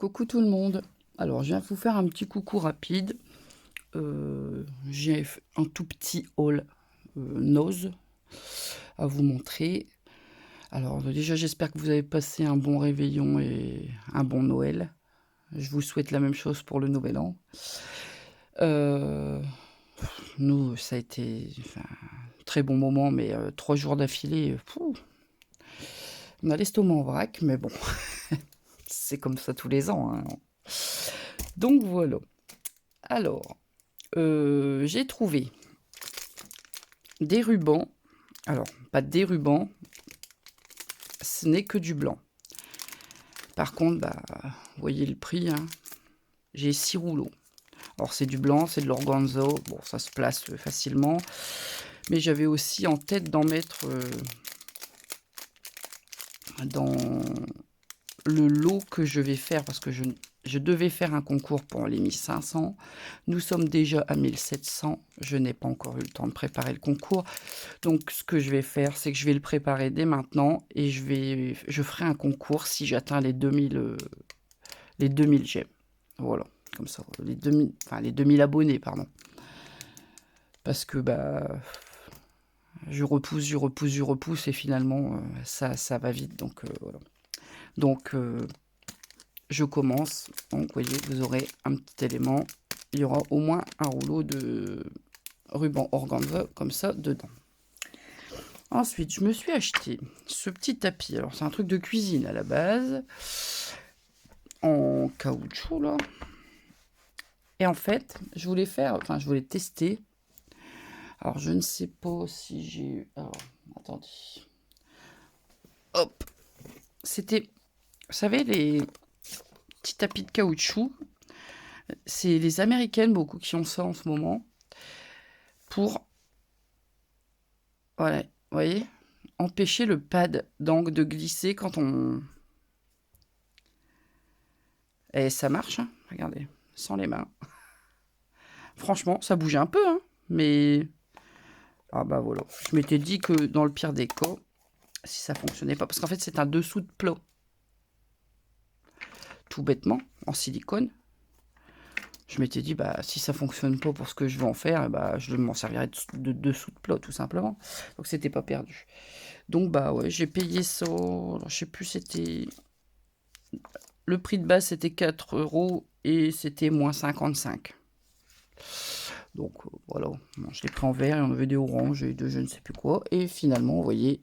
Coucou tout le monde. Alors, je viens vous faire un petit coucou rapide. J'ai un tout petit haul nose à vous montrer. Alors, déjà, j'espère que vous avez passé un bon réveillon et un bon Noël. Je vous souhaite la même chose pour le Nouvel An. Euh, Nous, ça a été un très bon moment, mais 3 jours d'affilée, on a l'estomac en vrac, mais bon, c'est comme ça tous les ans, hein. Donc voilà. Alors, j'ai trouvé des rubans. Alors, pas des rubans, ce n'est que du blanc. Par contre, vous voyez le prix, hein. J'ai 6 rouleaux. Alors, c'est du blanc, c'est de l'organza. Bon, ça se place facilement. Mais j'avais aussi en tête d'en mettre dans le lot que je vais faire, parce que je devais faire un concours pour les 1500. Nous sommes déjà à 1700. Je n'ai pas encore eu le temps de préparer le concours. Donc, ce que je vais faire, c'est que je vais le préparer dès maintenant et je ferai un concours si j'atteins les 2000 j'aime. Voilà, comme ça, les 2000 abonnés, pardon. Parce que je repousse et finalement, ça va vite. Donc, voilà. Donc, je commence. Donc, vous voyez, vous aurez un petit élément. Il y aura au moins un rouleau de ruban organza comme ça dedans. Ensuite, je me suis acheté ce petit tapis. Alors, c'est un truc de cuisine à la base, en caoutchouc, là. Et en fait, je voulais tester. Alors, je ne sais pas si j'ai... Alors, attendez. Hop. C'était, vous savez, les petits tapis de caoutchouc. C'est les Américaines, beaucoup, qui ont ça en ce moment. Pour, voilà, vous voyez, empêcher le pad d'angle de glisser quand on... Et ça marche, hein, regardez, sans les mains. Franchement, ça bougeait un peu, hein, mais... Ah bah voilà, je m'étais dit que dans le pire des cas, si ça fonctionnait pas, parce qu'en fait c'est un dessous de plat, tout bêtement, en silicone. Je m'étais dit, si ça fonctionne pas pour ce que je veux en faire, je m'en servirai de dessous de plat, tout simplement. Donc c'était pas perdu. Donc ouais, j'ai payé ça, alors, je sais plus, c'était... Le prix de base c'était 4 € et c'était moins 55. Donc voilà, bon, je l'ai pris en vert et on avait des oranges et de je ne sais plus quoi. Et finalement, vous voyez,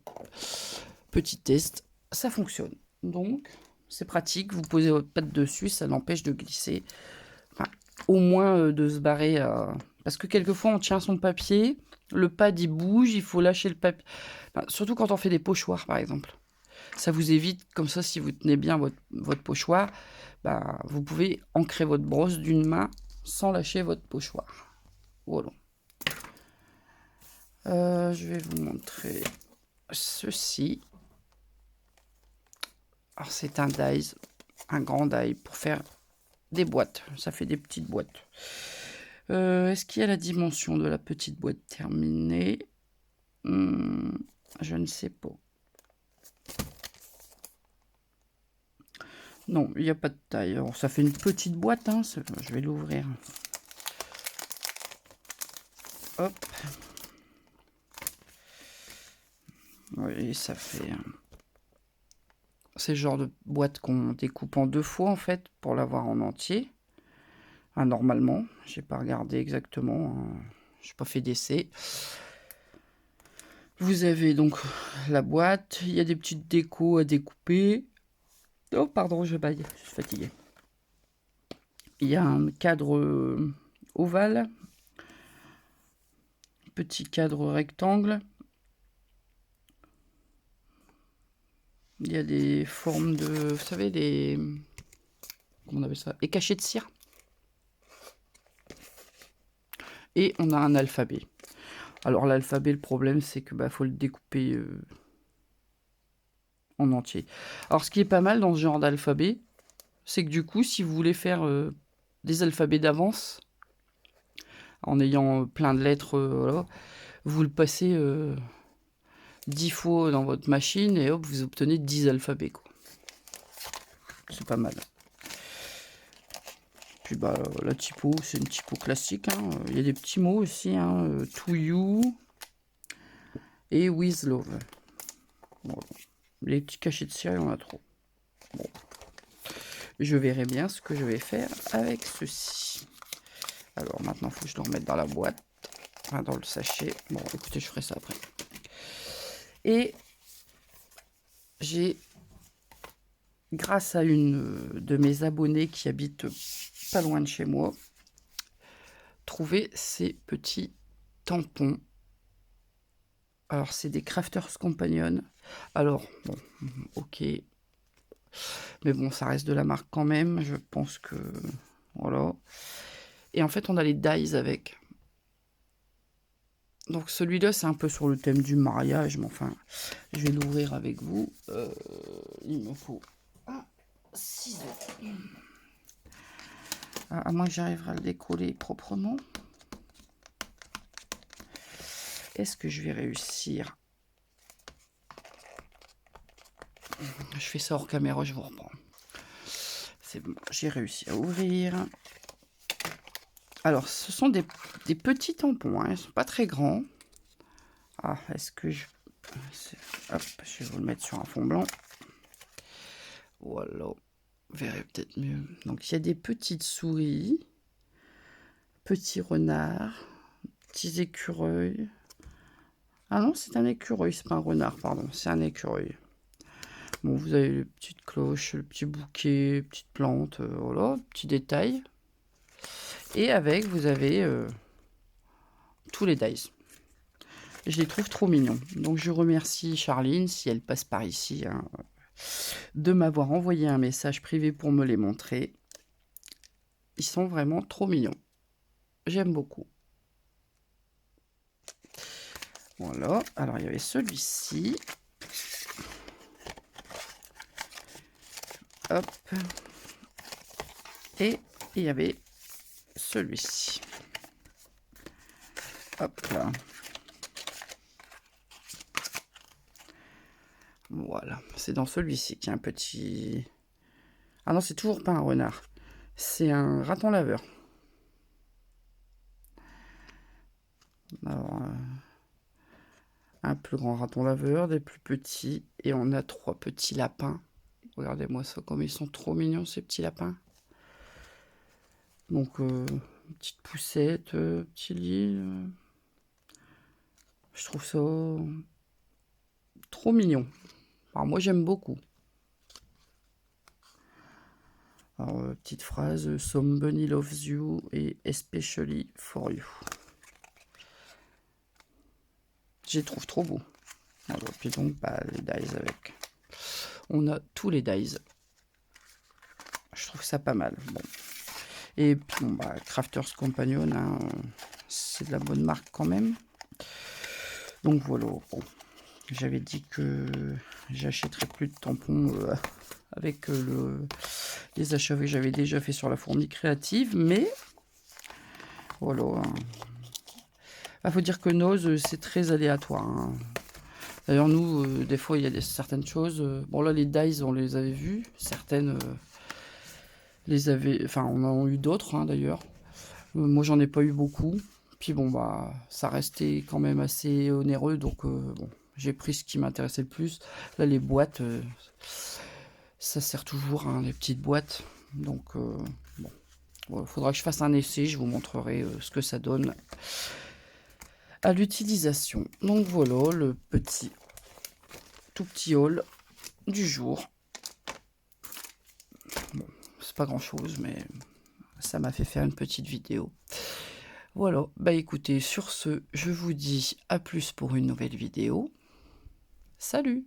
petit test, ça fonctionne. Donc c'est pratique, vous posez votre patte dessus, ça l'empêche de glisser. Enfin, au moins de se barrer. Parce que quelquefois on tient son papier, le pad il bouge, il faut lâcher le papier. Enfin, surtout quand on fait des pochoirs par exemple. Ça vous évite, comme ça, si vous tenez bien votre pochoir, vous pouvez ancrer votre brosse d'une main sans lâcher votre pochoir. Voilà. Je vais vous montrer ceci. Alors c'est un die, un grand die pour faire des boîtes. Ça fait des petites boîtes. Est-ce qu'il y a la dimension de la petite boîte terminée? Je ne sais pas. Non, il n'y a pas de taille. Alors, ça fait une petite boîte, hein. Je vais l'ouvrir. Hop. Oui, ça fait... C'est le genre de boîte qu'on découpe en 2 fois, en fait, pour l'avoir en entier. Normalement, j'ai pas regardé exactement. Je n'ai pas fait d'essai. Vous avez donc la boîte. Il y a des petites décos à découper. Oh, pardon, je baille. Je suis fatiguée. Il y a un cadre ovale. Petit cadre rectangle. Il y a des formes de... Vous savez, les... Comment on appelle ça? Les cachets de cire. Et on a un alphabet. Alors l'alphabet, le problème, c'est que faut le découper en entier. Alors ce qui est pas mal dans ce genre d'alphabet, c'est que du coup, si vous voulez faire des alphabets d'avance, en ayant plein de lettres, voilà, vous le passez 10 fois dans votre machine et hop, vous obtenez 10 alphabets, quoi. C'est pas mal. Puis bah, la typo, c'est une typo classique. Hein. Il y a des petits mots aussi. Hein. To you et with love. Bon, les petits cachets de cire, il y en a trop. Bon. Je verrai bien ce que je vais faire avec ceci. Alors maintenant, il faut que je le remette dans la boîte. Enfin, dans le sachet. Bon, écoutez, je ferai ça après. Et j'ai, grâce à une de mes abonnées qui habite pas loin de chez moi, trouvé ces petits tampons. Alors, c'est des Crafters Companion. Alors, bon, ok. Mais bon, ça reste de la marque quand même. Je pense que... Voilà. Et en fait, on a les dies avec. Donc, celui-là, c'est un peu sur le thème du mariage. Mais enfin, je vais l'ouvrir avec vous. Il me faut un ciseau. À moins que j'arriverai à le décoller proprement. Est-ce que je vais réussir? Je fais ça hors caméra, je vous reprends. C'est bon, j'ai réussi à ouvrir. Alors, ce sont des petits tampons, hein, ils ne sont pas très grands. Ah, est-ce que je... Hop, je vais vous le mettre sur un fond blanc. Voilà, vous verrez peut-être mieux. Donc, il y a des petites souris, petits renards, petits écureuils. Ah non, c'est un écureuil, c'est pas un renard, pardon, c'est un écureuil. Bon, vous avez les petites cloches, le petit bouquet, petite plante, voilà, petits détails. Et avec, vous avez tous les dies. Je les trouve trop mignons. Donc, je remercie Charline, si elle passe par ici, hein, de m'avoir envoyé un message privé pour me les montrer. Ils sont vraiment trop mignons. J'aime beaucoup. Voilà. Alors, il y avait celui-ci. Hop. Et il y avait celui-ci. Hop là. Voilà. C'est dans celui-ci qu'il y a un petit... Ah non, c'est toujours pas un renard. C'est un raton laveur. Alors, un plus grand raton laveur, des plus petits. Et on a 3 petits lapins. Regardez-moi ça, comme ils sont trop mignons, ces petits lapins. Donc, petite poussette, petit lit. Je trouve ça trop mignon. Alors, moi, j'aime beaucoup. Alors, petite phrase, Somebody loves you et especially for you. Je les trouve trop beaux. Alors, puis donc, bah, les dies avec. On a tous les dies. Je trouve ça pas mal. Bon. Et puis, bon, bah, Crafters Companion, hein, c'est de la bonne marque quand même. Donc voilà. Bon. J'avais dit que j'achèterais plus de tampons avec les achats que j'avais déjà fait sur la fourmi créative, mais voilà. Il faut dire que Nose, c'est très aléatoire. Hein. D'ailleurs, nous, des fois, il y a certaines choses. Bon, là, les dies, on les avait vues. Certaines les avaient. Enfin, on en a eu d'autres, hein, d'ailleurs. Moi, j'en ai pas eu beaucoup. Puis bon, bah, ça restait quand même assez onéreux. Donc, bon, j'ai pris ce qui m'intéressait le plus. Là, les boîtes, ça sert toujours, hein, les petites boîtes. Donc, bon, il faudra que je fasse un essai. Je vous montrerai ce que ça donne à l'utilisation. Donc voilà le tout petit haul du jour. Bon, c'est pas grand chose, mais ça m'a fait faire une petite vidéo. Voilà, bah écoutez, sur ce, je vous dis à plus pour une nouvelle vidéo. Salut!